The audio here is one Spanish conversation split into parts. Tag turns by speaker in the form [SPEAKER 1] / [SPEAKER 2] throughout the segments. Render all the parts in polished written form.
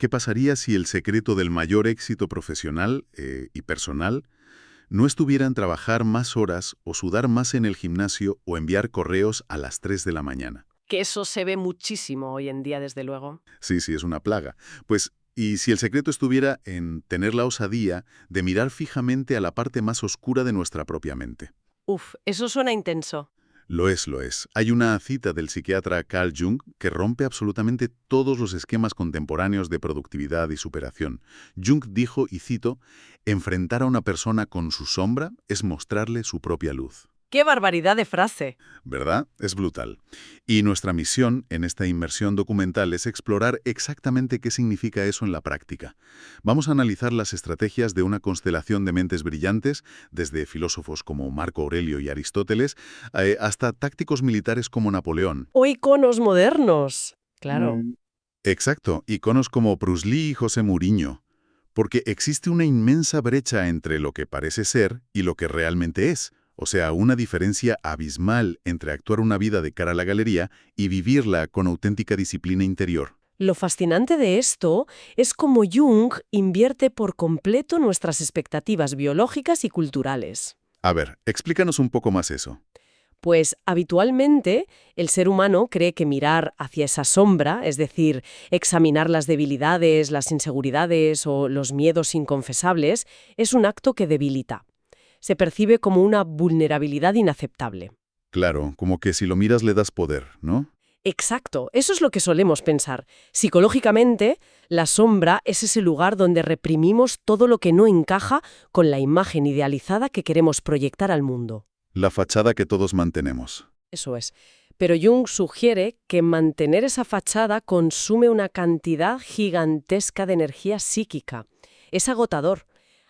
[SPEAKER 1] ¿Qué pasaría si el secreto del mayor éxito profesional y personal no estuviera en trabajar más horas o sudar más en el gimnasio o enviar correos a las 3 de la mañana?
[SPEAKER 2] Que eso se ve muchísimo hoy en día, desde luego.
[SPEAKER 1] Sí, sí, es una plaga. Pues, ¿y si el secreto estuviera en tener la osadía de mirar fijamente a la parte más oscura de nuestra propia mente?
[SPEAKER 2] Uf, eso suena intenso.
[SPEAKER 1] Lo es, lo es. Hay una cita del psiquiatra Carl Jung que rompe absolutamente todos los esquemas contemporáneos de productividad y superación. Jung dijo, y cito, «Enfrentar a una persona con su sombra es mostrarle su propia luz».
[SPEAKER 2] ¡Qué barbaridad de frase!
[SPEAKER 1] ¿Verdad? Es brutal. Y nuestra misión en esta inmersión documental es explorar exactamente qué significa eso en la práctica. Vamos a analizar las estrategias de una constelación de mentes brillantes, desde filósofos como Marco Aurelio y Aristóteles, hasta tácticos militares como Napoleón.
[SPEAKER 2] O iconos modernos. Claro.
[SPEAKER 1] Exacto, iconos como Bruce Lee y José Mourinho. Porque existe una inmensa brecha entre lo que parece ser y lo que realmente es. O sea, una diferencia abismal entre actuar una vida de cara a la galería y vivirla con auténtica disciplina interior.
[SPEAKER 2] Lo fascinante de esto es cómo Jung invierte por completo nuestras expectativas biológicas y culturales.
[SPEAKER 1] A ver, explícanos un poco más eso.
[SPEAKER 2] Pues habitualmente el ser humano cree que mirar hacia esa sombra, es decir, examinar las debilidades, las inseguridades o los miedos inconfesables, es un acto que debilita. Se percibe como una vulnerabilidad inaceptable.
[SPEAKER 1] Claro, como que si lo miras le das poder, ¿no?
[SPEAKER 2] Exacto, eso es lo que solemos pensar. Psicológicamente, la sombra es ese lugar donde reprimimos todo lo que no encaja con la imagen idealizada que queremos proyectar al mundo.
[SPEAKER 1] La fachada que todos mantenemos.
[SPEAKER 2] Eso es. Pero Jung sugiere que mantener esa fachada consume una cantidad gigantesca de energía psíquica. Es agotador.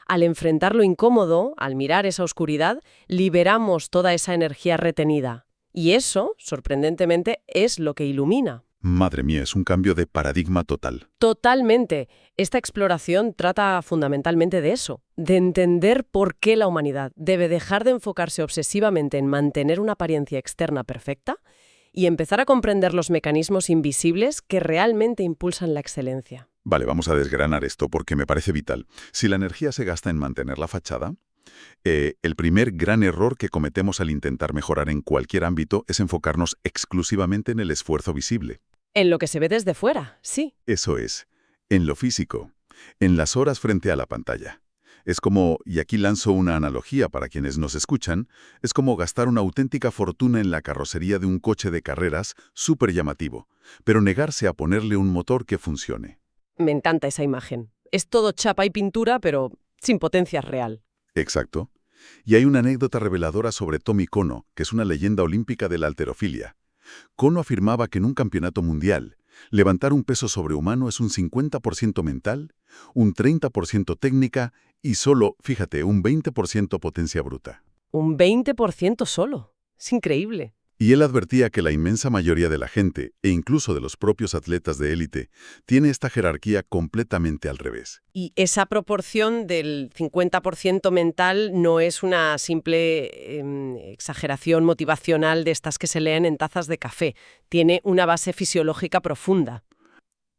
[SPEAKER 2] Al enfrentar lo incómodo, al mirar esa oscuridad, liberamos toda esa energía retenida. Y eso, sorprendentemente, es lo que ilumina.
[SPEAKER 1] Madre mía, es un cambio de paradigma total.
[SPEAKER 2] Totalmente. Esta exploración trata fundamentalmente de eso, de entender por qué la humanidad debe dejar de enfocarse obsesivamente en mantener una apariencia externa perfecta y empezar a comprender los mecanismos invisibles que realmente impulsan la excelencia.
[SPEAKER 1] Vale, vamos a desgranar esto porque me parece vital. Si la energía se gasta en mantener la fachada, el primer gran error que cometemos al intentar mejorar en cualquier ámbito es enfocarnos exclusivamente en el esfuerzo visible.
[SPEAKER 2] En lo que se ve desde fuera, sí.
[SPEAKER 1] Eso es, en lo físico, en las horas frente a la pantalla. Es como, y aquí lanzo una analogía para quienes nos escuchan, es como gastar una auténtica fortuna en la carrocería de un coche de carreras súper llamativo, pero negarse a ponerle un motor que funcione.
[SPEAKER 2] Me encanta esa imagen. Es todo chapa y pintura, pero sin potencia real.
[SPEAKER 1] Exacto. Y hay una anécdota reveladora sobre Tommy Kono, que es una leyenda olímpica de la halterofilia. Kono afirmaba que en un campeonato mundial, levantar un peso sobrehumano es un 50% mental, un 30% técnica y solo, fíjate, un 20% potencia bruta.
[SPEAKER 2] Un 20% solo. Es increíble.
[SPEAKER 1] Y él advertía que la inmensa mayoría de la gente, e incluso de los propios atletas de élite, tiene esta jerarquía completamente al revés.
[SPEAKER 2] Y esa proporción del 50% mental no es una simple exageración motivacional de estas que se leen en tazas de café. Tiene una base fisiológica profunda.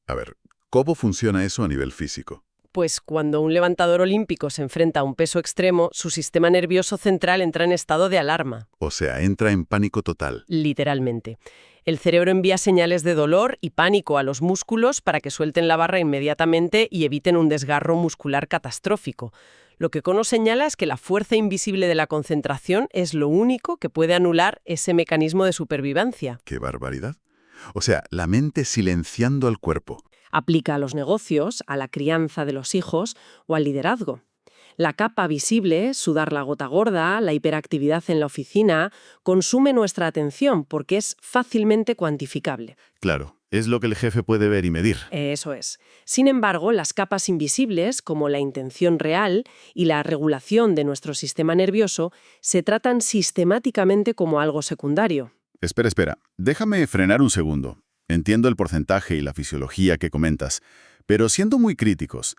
[SPEAKER 1] A ver, ¿cómo funciona eso a nivel físico?
[SPEAKER 2] Pues cuando un levantador olímpico se enfrenta a un peso extremo, su sistema nervioso central entra en estado de alarma.
[SPEAKER 1] O sea, entra en pánico total.
[SPEAKER 2] Literalmente. El cerebro envía señales de dolor y pánico a los músculos para que suelten la barra inmediatamente y eviten un desgarro muscular catastrófico. Lo que Kono señala es que la fuerza invisible de la concentración es lo único que puede anular ese mecanismo de supervivencia.
[SPEAKER 1] ¡Qué barbaridad! O sea, la mente silenciando al cuerpo.
[SPEAKER 2] Aplica a los negocios, a la crianza de los hijos o al liderazgo. La capa visible, sudar la gota gorda, la hiperactividad en la oficina, consume nuestra atención porque es fácilmente cuantificable.
[SPEAKER 1] Claro, es lo que el jefe puede ver y medir.
[SPEAKER 2] Eso es. Sin embargo, las capas invisibles, como la intención real y la regulación de nuestro sistema nervioso, se tratan sistemáticamente como algo secundario.
[SPEAKER 1] Espera. Déjame frenar un segundo. Entiendo el porcentaje y la fisiología que comentas, pero siendo muy críticos,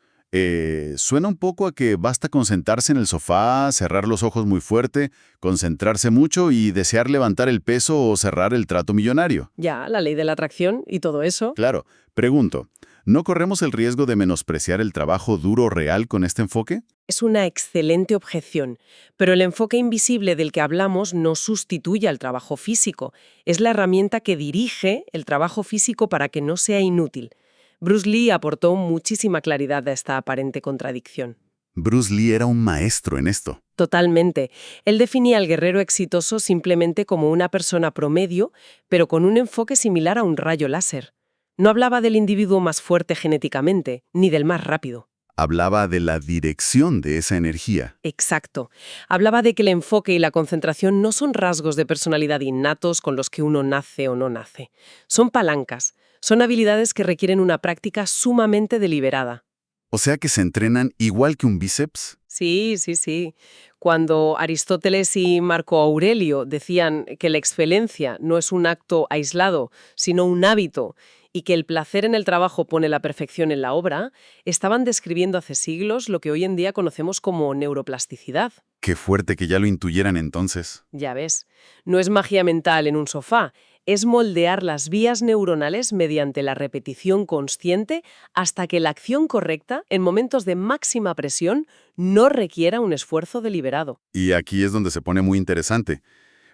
[SPEAKER 1] suena un poco a que basta con sentarse en el sofá, cerrar los ojos muy fuerte, concentrarse mucho y desear levantar el peso o cerrar el trato millonario.
[SPEAKER 2] Ya, la ley de la atracción y todo eso.
[SPEAKER 1] Claro, pregunto, ¿No corremos el riesgo de menospreciar el trabajo duro real con este enfoque?
[SPEAKER 2] Es una excelente objeción, pero el enfoque invisible del que hablamos no sustituye al trabajo físico. Es la herramienta que dirige el trabajo físico para que no sea inútil. Bruce Lee aportó muchísima claridad a esta aparente contradicción.
[SPEAKER 1] Bruce Lee era un maestro en esto.
[SPEAKER 2] Totalmente. Él definía al guerrero exitoso simplemente como una persona promedio, pero con un enfoque similar a un rayo láser. No hablaba del individuo más fuerte genéticamente, ni del más rápido.
[SPEAKER 1] Hablaba de la dirección de esa energía.
[SPEAKER 2] Exacto. Hablaba de que el enfoque y la concentración no son rasgos de personalidad innatos con los que uno nace o no nace. Son palancas. Son habilidades que requieren una práctica sumamente deliberada.
[SPEAKER 1] O sea que se entrenan igual que un bíceps.
[SPEAKER 2] Sí, sí, sí. Cuando Aristóteles y Marco Aurelio decían que la excelencia no es un acto aislado, sino un hábito, y que el placer en el trabajo pone la perfección en la obra, estaban describiendo hace siglos lo que hoy en día conocemos como neuroplasticidad.
[SPEAKER 1] Qué fuerte que ya lo intuyeran entonces.
[SPEAKER 2] Ya ves, no es magia mental en un sofá, es moldear las vías neuronales mediante la repetición consciente hasta que la acción correcta, en momentos de máxima presión, no requiera un esfuerzo deliberado.
[SPEAKER 1] Y aquí es donde se pone muy interesante.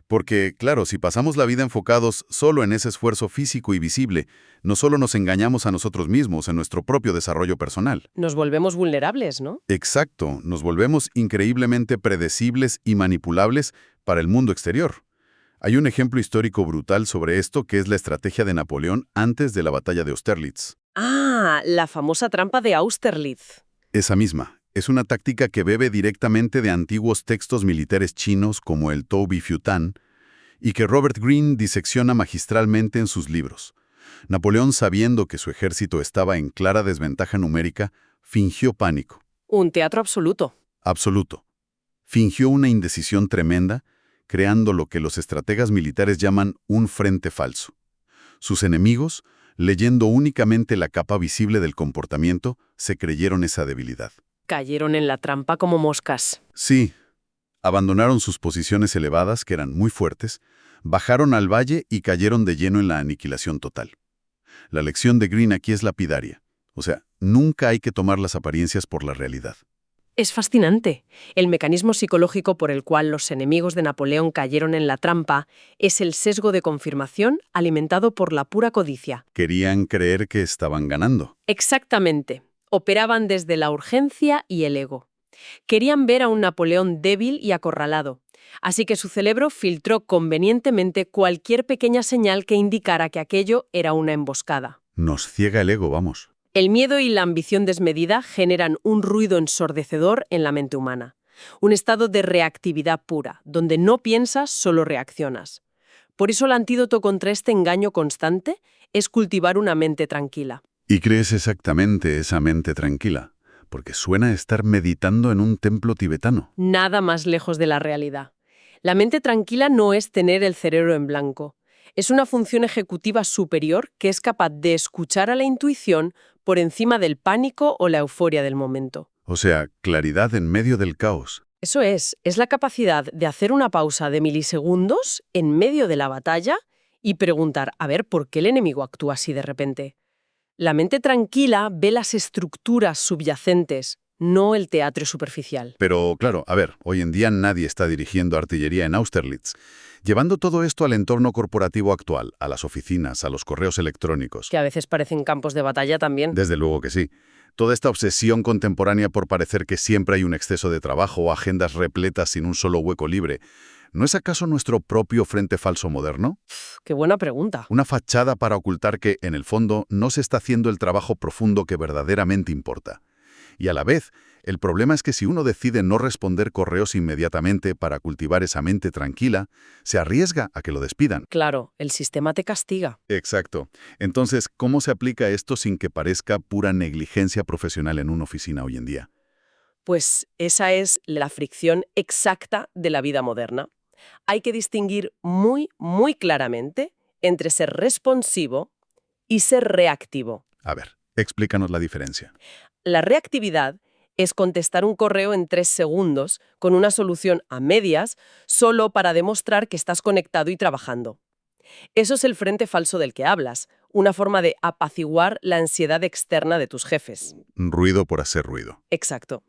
[SPEAKER 1] Porque, claro, si pasamos la vida enfocados solo en ese esfuerzo físico y visible, no solo nos engañamos a nosotros mismos en nuestro propio desarrollo personal.
[SPEAKER 2] Nos volvemos vulnerables, ¿no?
[SPEAKER 1] Exacto, nos volvemos increíblemente predecibles y manipulables para el mundo exterior. Hay un ejemplo histórico brutal sobre esto que es la estrategia de Napoleón antes de la batalla de Austerlitz.
[SPEAKER 2] Ah, la famosa trampa de Austerlitz.
[SPEAKER 1] Esa misma. Es una táctica que bebe directamente de antiguos textos militares chinos como el Tao Bi Fu Tan y que Robert Greene disecciona magistralmente en sus libros. Napoleón, sabiendo que su ejército estaba en clara desventaja numérica, fingió pánico.
[SPEAKER 2] Un teatro absoluto.
[SPEAKER 1] Absoluto. Fingió una indecisión tremenda, creando lo que los estrategas militares llaman un frente falso. Sus enemigos, leyendo únicamente la capa visible del comportamiento, se creyeron esa debilidad.
[SPEAKER 2] Cayeron en la trampa como moscas.
[SPEAKER 1] Sí, abandonaron sus posiciones elevadas, que eran muy fuertes, bajaron al valle y cayeron de lleno en la aniquilación total. La lección de Greene aquí es lapidaria. O sea, nunca hay que tomar las apariencias por la realidad.
[SPEAKER 2] Es fascinante. El mecanismo psicológico por el cual los enemigos de Napoleón cayeron en la trampa es el sesgo de confirmación alimentado por la pura codicia.
[SPEAKER 1] Querían creer que estaban ganando.
[SPEAKER 2] Exactamente. Operaban desde la urgencia y el ego. Querían ver a un Napoleón débil y acorralado. Así que su cerebro filtró convenientemente cualquier pequeña señal que indicara que aquello era una emboscada.
[SPEAKER 1] Nos ciega el ego, vamos.
[SPEAKER 2] El miedo y la ambición desmedida generan un ruido ensordecedor en la mente humana. Un estado de reactividad pura, donde no piensas, solo reaccionas. Por eso el antídoto contra este engaño constante es cultivar una mente tranquila.
[SPEAKER 1] ¿Y crees exactamente esa mente tranquila? Porque suena a estar meditando en un templo tibetano.
[SPEAKER 2] Nada más lejos de la realidad. La mente tranquila no es tener el cerebro en blanco. Es una función ejecutiva superior que es capaz de escuchar a la intuición por encima del pánico o la euforia del momento.
[SPEAKER 1] O sea, claridad en medio del caos.
[SPEAKER 2] Eso es la capacidad de hacer una pausa de milisegundos en medio de la batalla y preguntar, a ver, ¿por qué el enemigo actúa así de repente? La mente tranquila ve las estructuras subyacentes, no el teatro superficial.
[SPEAKER 1] Pero, claro, a ver, hoy en día nadie está dirigiendo artillería en Austerlitz. Llevando todo esto al entorno corporativo actual, a las oficinas, a los correos electrónicos.
[SPEAKER 2] Que a veces parecen campos de batalla también.
[SPEAKER 1] Desde luego que sí. Toda esta obsesión contemporánea por parecer que siempre hay un exceso de trabajo o agendas repletas sin un solo hueco libre, ¿no es acaso nuestro propio frente falso moderno?
[SPEAKER 2] Qué buena pregunta.
[SPEAKER 1] Una fachada para ocultar que, en el fondo, no se está haciendo el trabajo profundo que verdaderamente importa. Y a la vez, el problema es que si uno decide no responder correos inmediatamente para cultivar esa mente tranquila, se arriesga a que lo despidan.
[SPEAKER 2] Claro, el sistema te castiga.
[SPEAKER 1] Exacto. Entonces, ¿cómo se aplica esto sin que parezca pura negligencia profesional en una oficina hoy en día?
[SPEAKER 2] Pues esa es la fricción exacta de la vida moderna. Hay que distinguir muy, muy claramente entre ser responsivo y ser reactivo.
[SPEAKER 1] A ver, explícanos la diferencia.
[SPEAKER 2] La reactividad es contestar un correo en 3 segundos con una solución a medias solo para demostrar que estás conectado y trabajando. Eso es el frente falso del que hablas, una forma de apaciguar la ansiedad externa de tus jefes.
[SPEAKER 1] Ruido por hacer ruido.
[SPEAKER 2] Exacto.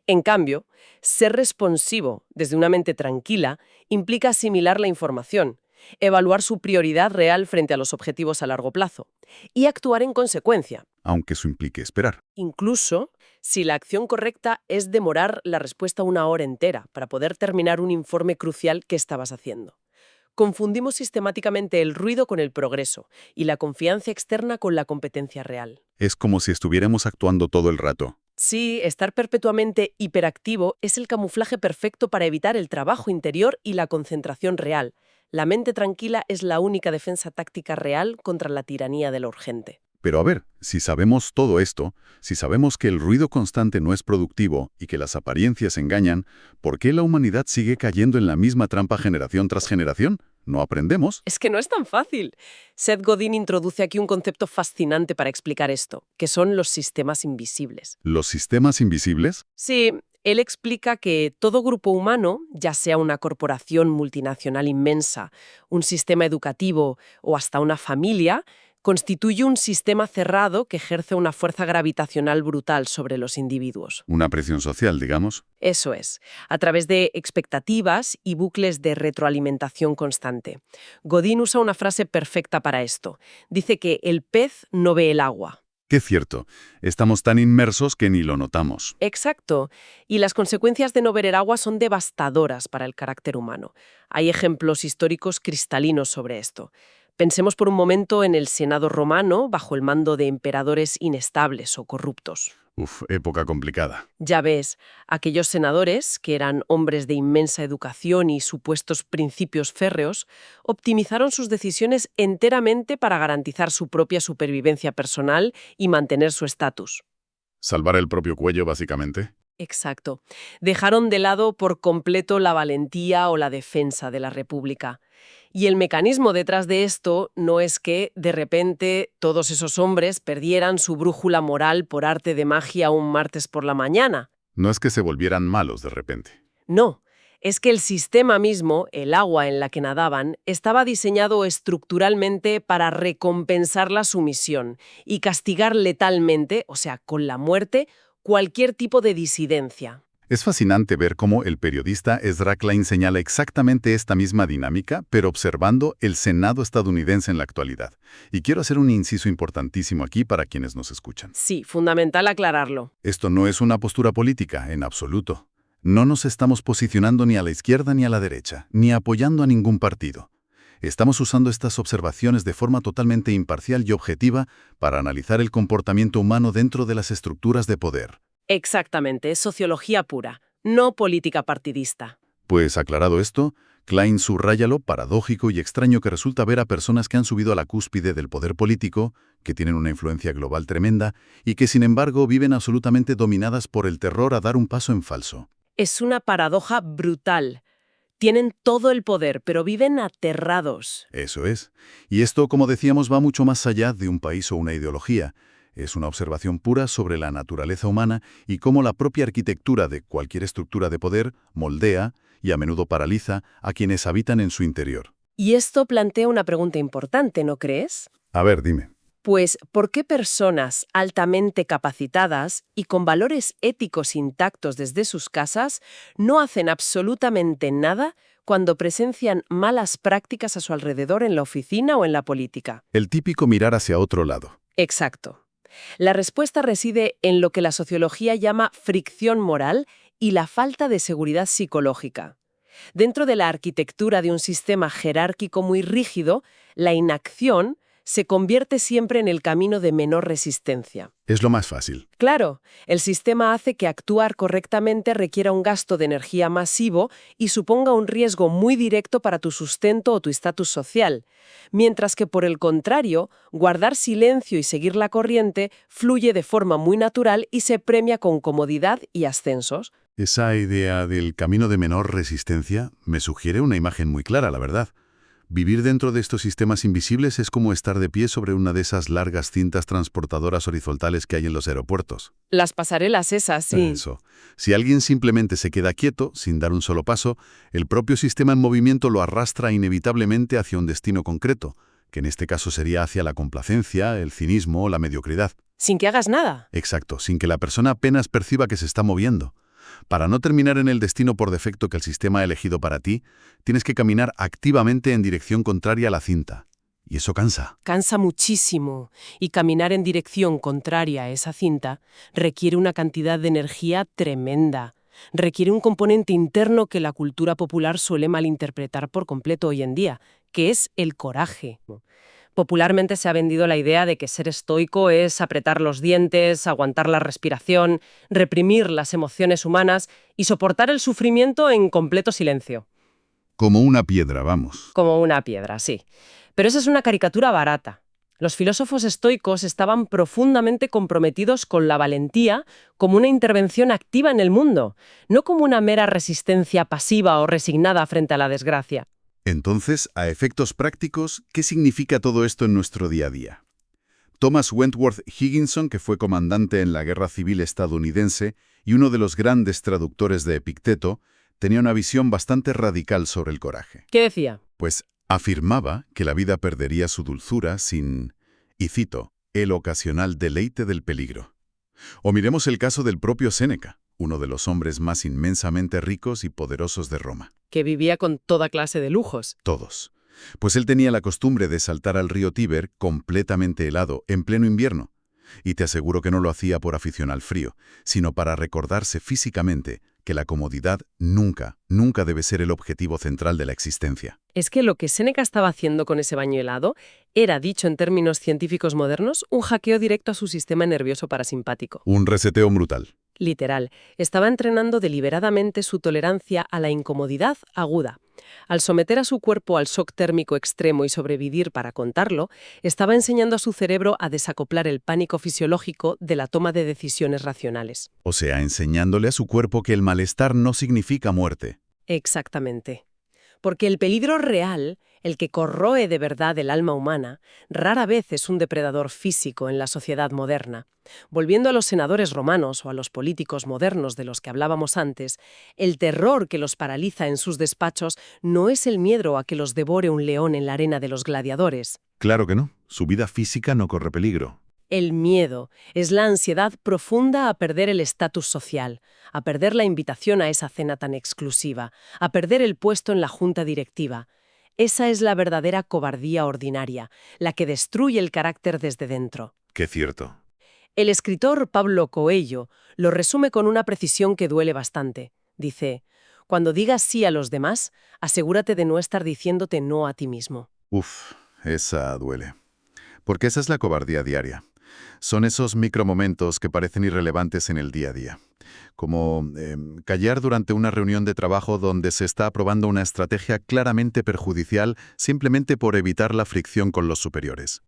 [SPEAKER 2] En cambio, ser responsivo desde una mente tranquila implica asimilar la información, evaluar su prioridad real frente a los objetivos a largo plazo y actuar en consecuencia,
[SPEAKER 1] Aunque eso implique esperar.
[SPEAKER 2] incluso si la acción correcta es demorar la respuesta una hora entera para poder terminar un informe crucial que estabas haciendo. Confundimos sistemáticamente el ruido con el progreso y la confianza externa con la competencia real.
[SPEAKER 1] Es como si estuviéramos actuando todo el rato.
[SPEAKER 2] Sí, estar perpetuamente hiperactivo es el camuflaje perfecto para evitar el trabajo interior y la concentración real. La mente tranquila es la única defensa táctica real contra la tiranía de lo urgente.
[SPEAKER 1] Pero a ver, si sabemos todo esto, si sabemos que el ruido constante no es productivo y que las apariencias engañan, ¿por qué la humanidad sigue cayendo en la misma trampa generación tras generación? ¿No aprendemos?
[SPEAKER 2] Es que no es tan fácil. Seth Godin introduce aquí un concepto fascinante para explicar esto, que son los sistemas invisibles.
[SPEAKER 1] ¿Los sistemas invisibles?
[SPEAKER 2] Sí, él explica que todo grupo humano, ya sea una corporación multinacional inmensa, un sistema educativo o hasta una familia, constituye un sistema cerrado que ejerce una fuerza gravitacional brutal sobre los individuos.
[SPEAKER 1] Una presión social, digamos.
[SPEAKER 2] Eso es, a través de expectativas y bucles de retroalimentación constante. Godin usa una frase perfecta para esto. Dice que el pez no ve el agua.
[SPEAKER 1] Qué cierto, estamos tan inmersos que ni lo notamos.
[SPEAKER 2] Exacto, y las consecuencias de no ver el agua son devastadoras para el carácter humano. Hay ejemplos históricos cristalinos sobre esto. Pensemos por un momento en el Senado romano bajo el mando de emperadores inestables o corruptos.
[SPEAKER 1] Época complicada.
[SPEAKER 2] Ya ves, aquellos senadores, que eran hombres de inmensa educación y supuestos principios férreos, optimizaron sus decisiones enteramente para garantizar su propia supervivencia personal y mantener su estatus.
[SPEAKER 1] Salvar el propio cuello, básicamente.
[SPEAKER 2] Exacto. Dejaron de lado por completo la valentía o la defensa de la República. Y el mecanismo detrás de esto no es que, de repente, todos esos hombres perdieran su brújula moral por arte de magia un martes por la mañana.
[SPEAKER 1] No es que se volvieran malos de repente.
[SPEAKER 2] No, es que el sistema mismo, el agua en la que nadaban, estaba diseñado estructuralmente para recompensar la sumisión y castigar letalmente, o sea, con la muerte, cualquier tipo de disidencia.
[SPEAKER 1] Es fascinante ver cómo el periodista Ezra Klein señala exactamente esta misma dinámica, pero observando el Senado estadounidense en la actualidad. Y quiero hacer un inciso importantísimo aquí para quienes nos escuchan.
[SPEAKER 2] Sí, fundamental aclararlo.
[SPEAKER 1] Esto no es una postura política, en absoluto. No nos estamos posicionando ni a la izquierda ni a la derecha, ni apoyando a ningún partido. Estamos usando estas observaciones de forma totalmente imparcial y objetiva para analizar el comportamiento humano dentro de las estructuras de poder.
[SPEAKER 2] Exactamente, es sociología pura, no política partidista.
[SPEAKER 1] Pues aclarado esto, Klein subraya lo paradójico y extraño que resulta ver a personas que han subido a la cúspide del poder político, que tienen una influencia global tremenda y que sin embargo viven absolutamente dominadas por el terror a dar un paso en falso.
[SPEAKER 2] Es una paradoja brutal. Tienen todo el poder, pero viven aterrados.
[SPEAKER 1] Eso es. Y esto, como decíamos, va mucho más allá de un país o una ideología. Es una observación pura sobre la naturaleza humana y cómo la propia arquitectura de cualquier estructura de poder moldea y a menudo paraliza a quienes habitan en su interior.
[SPEAKER 2] Y esto plantea una pregunta importante, ¿no crees?
[SPEAKER 1] A ver, dime.
[SPEAKER 2] Pues, ¿por qué personas altamente capacitadas y con valores éticos intactos desde sus casas no hacen absolutamente nada cuando presencian malas prácticas a su alrededor en la oficina o en la política?
[SPEAKER 1] El típico mirar hacia otro lado.
[SPEAKER 2] Exacto. La respuesta reside en lo que la sociología llama fricción moral y la falta de seguridad psicológica. Dentro de la arquitectura de un sistema jerárquico muy rígido, la inacción se convierte siempre en el camino de menor resistencia.
[SPEAKER 1] Es lo más fácil.
[SPEAKER 2] Claro, el sistema hace que actuar correctamente requiera un gasto de energía masivo y suponga un riesgo muy directo para tu sustento o tu estatus social, mientras que, por el contrario, guardar silencio y seguir la corriente fluye de forma muy natural y se premia con comodidad y ascensos.
[SPEAKER 1] Esa idea del camino de menor resistencia me sugiere una imagen muy clara, la verdad. Vivir dentro de estos sistemas invisibles es como estar de pie sobre una de esas largas cintas transportadoras horizontales que hay en los aeropuertos.
[SPEAKER 2] Las pasarelas esas, sí.
[SPEAKER 1] Eso. Si alguien simplemente se queda quieto, sin dar un solo paso, el propio sistema en movimiento lo arrastra inevitablemente hacia un destino concreto, que en este caso sería hacia la complacencia, el cinismo o la mediocridad.
[SPEAKER 2] Sin que hagas nada.
[SPEAKER 1] Exacto, sin que la persona apenas perciba que se está moviendo. Para no terminar en el destino por defecto que el sistema ha elegido para ti, tienes que caminar activamente en dirección contraria a la cinta. Y eso cansa.
[SPEAKER 2] Cansa muchísimo, y caminar en dirección contraria a esa cinta requiere una cantidad de energía tremenda. Requiere un componente interno que la cultura popular suele malinterpretar por completo hoy en día, que es el coraje. Popularmente se ha vendido la idea de que ser estoico es apretar los dientes, aguantar la respiración, reprimir las emociones humanas y soportar el sufrimiento en completo silencio.
[SPEAKER 1] Como una piedra, vamos.
[SPEAKER 2] Como una piedra, sí. Pero esa es una caricatura barata. Los filósofos estoicos estaban profundamente comprometidos con la valentía como una intervención activa en el mundo, no como una mera resistencia pasiva o resignada frente a la desgracia.
[SPEAKER 1] Entonces, a efectos prácticos, ¿qué significa todo esto en nuestro día a día? Thomas Wentworth Higginson, que fue comandante en la Guerra Civil estadounidense y uno de los grandes traductores de Epicteto, tenía una visión bastante radical sobre el coraje.
[SPEAKER 2] ¿Qué decía?
[SPEAKER 1] Pues afirmaba que la vida perdería su dulzura sin, y cito, el ocasional deleite del peligro. O miremos el caso del propio Séneca, uno de los hombres más inmensamente ricos y poderosos de Roma.
[SPEAKER 2] Que vivía con toda clase de lujos.
[SPEAKER 1] Todos. Pues él tenía la costumbre de saltar al río Tíber completamente helado en pleno invierno. Y te aseguro que no lo hacía por afición al frío, sino para recordarse físicamente que la comodidad nunca debe ser el objetivo central de la existencia.
[SPEAKER 2] Es que lo que Séneca estaba haciendo con ese baño helado era, dicho en términos científicos modernos, un hackeo directo a su sistema nervioso parasimpático.
[SPEAKER 1] Un reseteo brutal.
[SPEAKER 2] Literal, estaba entrenando deliberadamente su tolerancia a la incomodidad aguda. Al someter a su cuerpo al shock térmico extremo y sobrevivir para contarlo, estaba enseñando a su cerebro a desacoplar el pánico fisiológico de la toma de decisiones racionales.
[SPEAKER 1] O sea, enseñándole a su cuerpo que el malestar no significa muerte.
[SPEAKER 2] Exactamente. Porque el peligro real, el que corroe de verdad el alma humana, rara vez es un depredador físico en la sociedad moderna. Volviendo a los senadores romanos o a los políticos modernos de los que hablábamos antes, el terror que los paraliza en sus despachos no es el miedo a que los devore un león en la arena de los gladiadores.
[SPEAKER 1] Claro que no. Su vida física no corre peligro.
[SPEAKER 2] El miedo es la ansiedad profunda a perder el estatus social, a perder la invitación a esa cena tan exclusiva, a perder el puesto en la junta directiva. Esa es la verdadera cobardía ordinaria, la que destruye el carácter desde dentro.
[SPEAKER 1] Qué cierto.
[SPEAKER 2] El escritor Pablo Coelho lo resume con una precisión que duele bastante. Dice, cuando digas sí a los demás, asegúrate de no estar diciéndote no a ti mismo.
[SPEAKER 1] Uf, esa duele. Porque esa es la cobardía diaria. Son esos micromomentos que parecen irrelevantes en el día a día. Como callar durante una reunión de trabajo donde se está aprobando una estrategia claramente perjudicial simplemente por evitar la fricción con los superiores.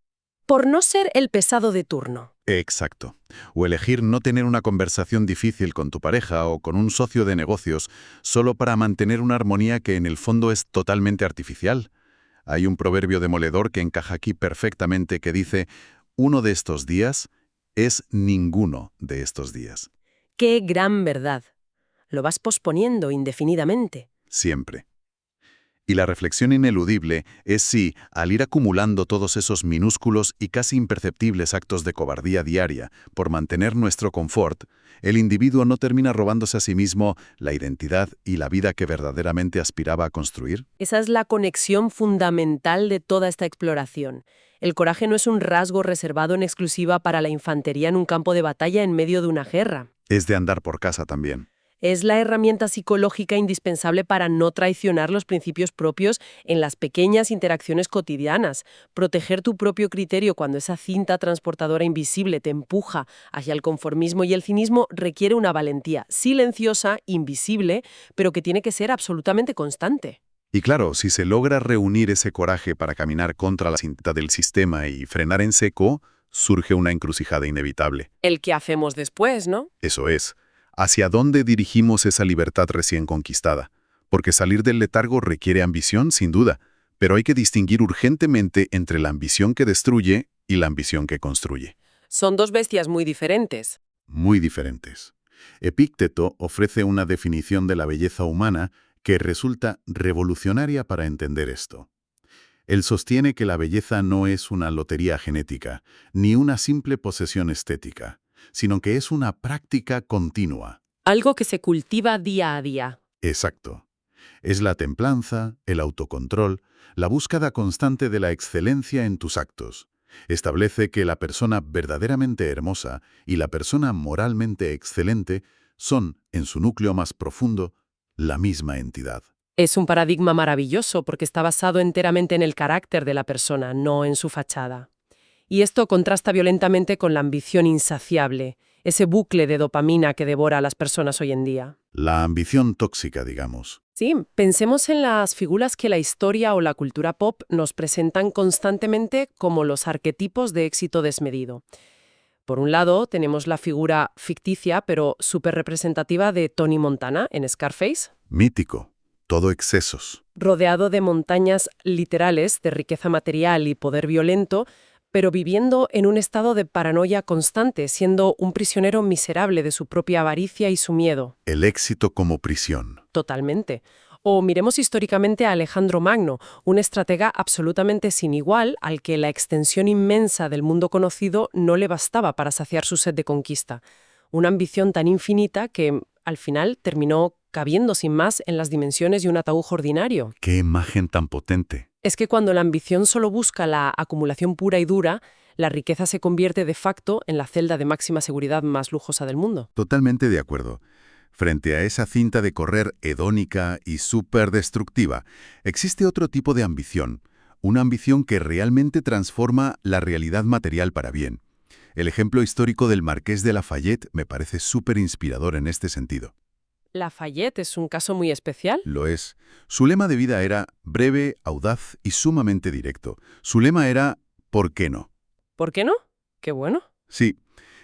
[SPEAKER 2] Por no ser el pesado de turno.
[SPEAKER 1] Exacto. O elegir no tener una conversación difícil con tu pareja o con un socio de negocios solo para mantener una armonía que en el fondo es totalmente artificial. Hay un proverbio demoledor que encaja aquí perfectamente que dice: uno de estos días es ninguno de estos días.
[SPEAKER 2] ¡Qué gran verdad! Lo vas posponiendo indefinidamente.
[SPEAKER 1] Siempre. Y la reflexión ineludible es si, al ir acumulando todos esos minúsculos y casi imperceptibles actos de cobardía diaria por mantener nuestro confort, el individuo no termina robándose a sí mismo la identidad y la vida que verdaderamente aspiraba a construir.
[SPEAKER 2] Esa es la conexión fundamental de toda esta exploración. El coraje no es un rasgo reservado en exclusiva para la infantería en un campo de batalla en medio de una guerra.
[SPEAKER 1] Es de andar por casa también.
[SPEAKER 2] Es la herramienta psicológica indispensable para no traicionar los principios propios en las pequeñas interacciones cotidianas. Proteger tu propio criterio cuando esa cinta transportadora invisible te empuja hacia el conformismo y el cinismo requiere una valentía silenciosa, invisible, pero que tiene que ser absolutamente constante.
[SPEAKER 1] Y claro, si se logra reunir ese coraje para caminar contra la cinta del sistema y frenar en seco, surge una encrucijada inevitable.
[SPEAKER 2] El que hacemos después, ¿no?
[SPEAKER 1] Eso es. ¿Hacia dónde dirigimos esa libertad recién conquistada? Porque salir del letargo requiere ambición, sin duda, Pero hay que distinguir urgentemente entre la ambición que destruye y la ambición que construye.
[SPEAKER 2] Son dos bestias muy diferentes.
[SPEAKER 1] Muy diferentes. Epícteto ofrece una definición de la belleza humana que resulta revolucionaria para entender esto. Él sostiene que la belleza no es una lotería genética, ni una simple posesión estética, sino que es una práctica continua.
[SPEAKER 2] Algo que se cultiva día a día.
[SPEAKER 1] Exacto. Es la templanza, el autocontrol, la búsqueda constante de la excelencia en tus actos. Establece que la persona verdaderamente hermosa y la persona moralmente excelente son, en su núcleo más profundo, la misma entidad.
[SPEAKER 2] Es un paradigma maravilloso porque está basado enteramente en el carácter de la persona, no en su fachada. Y esto contrasta violentamente con la ambición insaciable, ese bucle de dopamina que devora a las personas hoy en día.
[SPEAKER 1] La ambición tóxica, digamos.
[SPEAKER 2] Sí, pensemos en las figuras que la historia o la cultura pop nos presentan constantemente como los arquetipos de éxito desmedido. Por un lado, tenemos la figura ficticia, pero súper representativa de Tony Montana en Scarface,
[SPEAKER 1] Mítico. Todo excesos.
[SPEAKER 2] rodeado de montañas literales de riqueza material y poder violento, pero viviendo en un estado de paranoia constante, siendo un prisionero miserable de su propia avaricia y su miedo.
[SPEAKER 1] El éxito como prisión.
[SPEAKER 2] Totalmente. O miremos históricamente a Alejandro Magno, un estratega absolutamente sin igual al que la extensión inmensa del mundo conocido no le bastaba para saciar su sed de conquista. Una ambición tan infinita que, al final, terminó cabiendo sin más en las dimensiones de un ataúd ordinario.
[SPEAKER 1] ¡Qué imagen tan potente!
[SPEAKER 2] Es que cuando la ambición solo busca la acumulación pura y dura, la riqueza se convierte de facto en la celda de máxima seguridad más lujosa del mundo.
[SPEAKER 1] Totalmente de acuerdo. Frente a esa cinta de correr hedónica y súper destructiva, existe otro tipo de ambición, una ambición que realmente transforma la realidad material para bien. El ejemplo histórico del Marqués de Lafayette me parece súper inspirador en este sentido.
[SPEAKER 2] Lafayette es un caso muy especial.
[SPEAKER 1] Lo es. Su lema de vida era breve, audaz y sumamente directo. Su lema era ¿por qué no?
[SPEAKER 2] ¿Por qué no? Qué bueno.
[SPEAKER 1] Sí.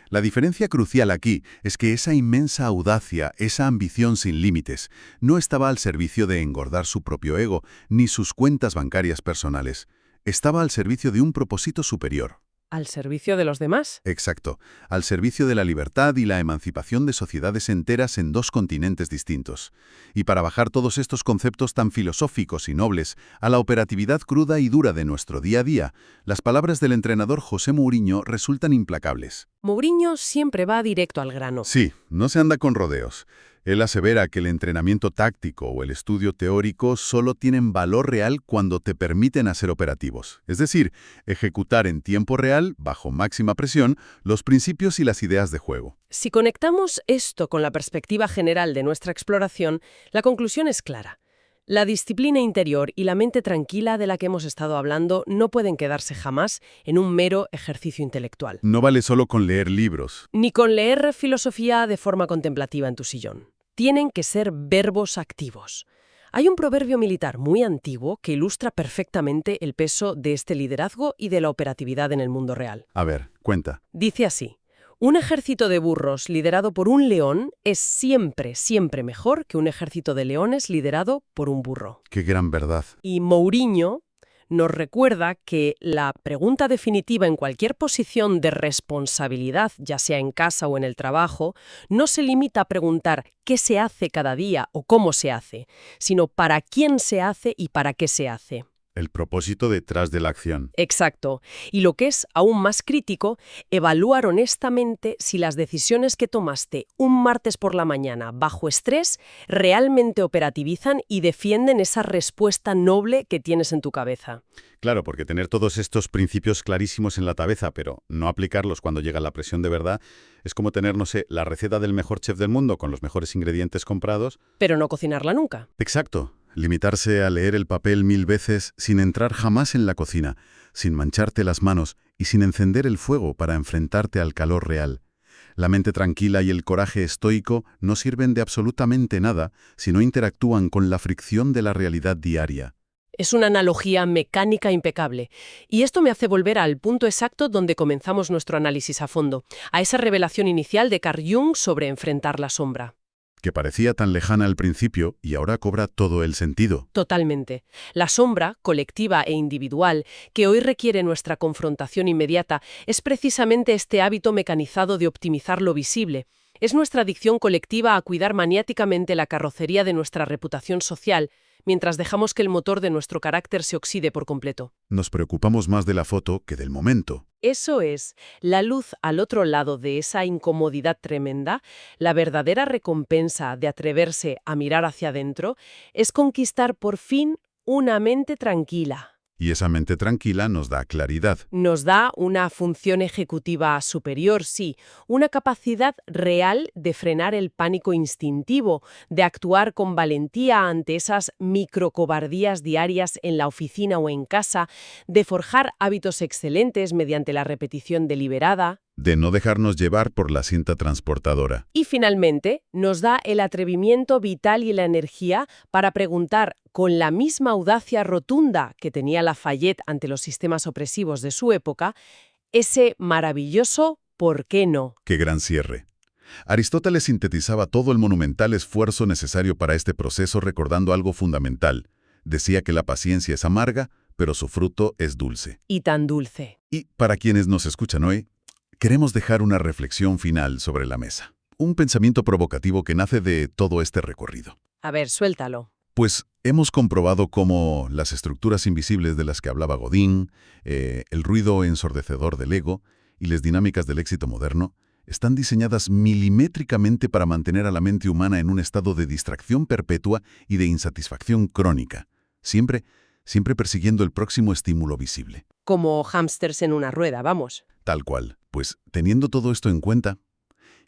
[SPEAKER 1] La diferencia crucial aquí es que esa inmensa audacia, esa ambición sin límites, no estaba al servicio de engordar su propio ego ni sus cuentas bancarias personales. Estaba al servicio de un propósito superior.
[SPEAKER 2] ¿Al servicio de los demás?
[SPEAKER 1] Exacto, al servicio de la libertad y la emancipación de sociedades enteras en dos continentes distintos. Y para bajar todos estos conceptos tan filosóficos y nobles a la operatividad cruda y dura de nuestro día a día, las palabras del entrenador José Mourinho resultan implacables.
[SPEAKER 2] Mourinho siempre va directo al grano.
[SPEAKER 1] Sí, no se anda con rodeos. Él asevera que el entrenamiento táctico o el estudio teórico solo tienen valor real cuando te permiten hacer operativos, es decir, ejecutar en tiempo real, bajo máxima presión, los principios y las ideas de juego.
[SPEAKER 2] Si conectamos esto con la perspectiva general de nuestra exploración, la conclusión es clara. La disciplina interior y la mente tranquila de la que hemos estado hablando no pueden quedarse jamás en un mero ejercicio intelectual.
[SPEAKER 1] No vale solo con leer libros.
[SPEAKER 2] Ni con leer filosofía de forma contemplativa en tu sillón. Tienen que ser verbos activos. Hay un proverbio militar muy antiguo que ilustra perfectamente el peso de este liderazgo y de la operatividad en el mundo real.
[SPEAKER 1] A ver, cuenta.
[SPEAKER 2] Dice así: un ejército de burros liderado por un león es siempre, siempre mejor que un ejército de leones liderado por un burro.
[SPEAKER 1] Qué gran verdad.
[SPEAKER 2] Y Mourinho nos recuerda que la pregunta definitiva en cualquier posición de responsabilidad, ya sea en casa o en el trabajo, no se limita a preguntar qué se hace cada día o cómo se hace, sino para quién se hace y para qué se hace.
[SPEAKER 1] El propósito detrás de la acción.
[SPEAKER 2] Exacto. Y lo que es aún más crítico, evaluar honestamente si las decisiones que tomaste un martes por la mañana bajo estrés realmente operativizan y defienden esa respuesta noble que tienes en tu cabeza.
[SPEAKER 1] Claro, porque tener todos estos principios clarísimos en la cabeza, pero no aplicarlos cuando llega la presión de verdad, es como tener, no sé, la receta del mejor chef del mundo con los mejores ingredientes comprados.
[SPEAKER 2] Pero no cocinarla nunca.
[SPEAKER 1] Exacto. Limitarse a leer el papel 1000 veces sin entrar jamás en la cocina, sin mancharte las manos y sin encender el fuego para enfrentarte al calor real. La mente tranquila y el coraje estoico no sirven de absolutamente nada si no interactúan con la fricción de la realidad diaria.
[SPEAKER 2] Es una analogía mecánica impecable. Y esto me hace volver al punto exacto donde comenzamos nuestro análisis a fondo, a esa revelación inicial de Carl Jung sobre enfrentar la sombra.
[SPEAKER 1] que parecía tan lejana al principio y ahora cobra todo el sentido.
[SPEAKER 2] Totalmente. La sombra, colectiva e individual, que hoy requiere nuestra confrontación inmediata, es precisamente este hábito mecanizado de optimizar lo visible. Es nuestra adicción colectiva a cuidar maniáticamente la carrocería de nuestra reputación social, mientras dejamos que el motor de nuestro carácter se oxide por completo.
[SPEAKER 1] Nos preocupamos más de la foto que del momento.
[SPEAKER 2] Eso es, la luz al otro lado de esa incomodidad tremenda, la verdadera recompensa de atreverse a mirar hacia adentro, es conquistar por fin una mente tranquila.
[SPEAKER 1] Y esa mente tranquila nos da claridad.
[SPEAKER 2] Nos da una función ejecutiva superior, sí, una capacidad real de frenar el pánico instintivo, de actuar con valentía ante esas microcobardías diarias en la oficina o en casa, de forjar hábitos excelentes mediante la repetición deliberada.
[SPEAKER 1] De no dejarnos llevar por la cinta transportadora.
[SPEAKER 2] Y finalmente, nos da el atrevimiento vital y la energía para preguntar con la misma audacia rotunda que tenía Lafayette ante los sistemas opresivos de su época, ese maravilloso ¿por qué no?
[SPEAKER 1] ¡Qué gran cierre! Aristóteles sintetizaba todo el monumental esfuerzo necesario para este proceso recordando algo fundamental. Decía que la paciencia es amarga, pero su fruto es dulce.
[SPEAKER 2] Y tan dulce.
[SPEAKER 1] Y para quienes nos escuchan hoy, queremos dejar una reflexión final sobre la mesa. Un pensamiento provocativo que nace de todo este recorrido.
[SPEAKER 2] A ver, suéltalo.
[SPEAKER 1] Pues hemos comprobado cómo las estructuras invisibles de las que hablaba Godin, el ruido ensordecedor del ego y las dinámicas del éxito moderno están diseñadas milimétricamente para mantener a la mente humana en un estado de distracción perpetua y de insatisfacción crónica, siempre persiguiendo el próximo estímulo visible.
[SPEAKER 2] Como hámsters en una rueda, vamos.
[SPEAKER 1] Tal cual. Pues, teniendo todo esto en cuenta,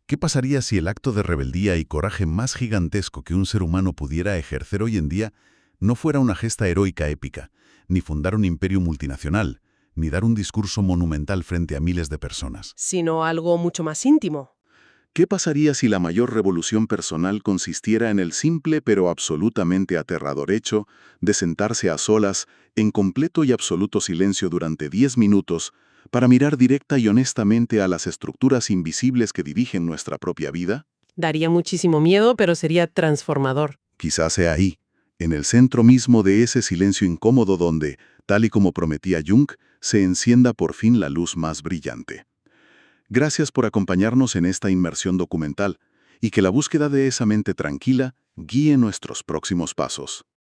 [SPEAKER 1] ¿qué pasaría si el acto de rebeldía y coraje más gigantesco que un ser humano pudiera ejercer hoy en día no fuera una gesta heroica épica, ni fundar un imperio multinacional, ni dar un discurso monumental frente a miles de personas?
[SPEAKER 2] Sino algo mucho más íntimo.
[SPEAKER 1] ¿Qué pasaría si la mayor revolución personal consistiera en el simple pero absolutamente aterrador hecho de sentarse a solas, en completo y absoluto silencio durante 10 minutos, para mirar directa y honestamente a las estructuras invisibles que dirigen nuestra propia vida?
[SPEAKER 2] Daría muchísimo miedo, pero sería transformador.
[SPEAKER 1] Quizás sea ahí, en el centro mismo de ese silencio incómodo donde, tal y como prometía Jung, se encienda por fin la luz más brillante. Gracias por acompañarnos en esta inmersión documental y que la búsqueda de esa mente tranquila guíe nuestros próximos pasos.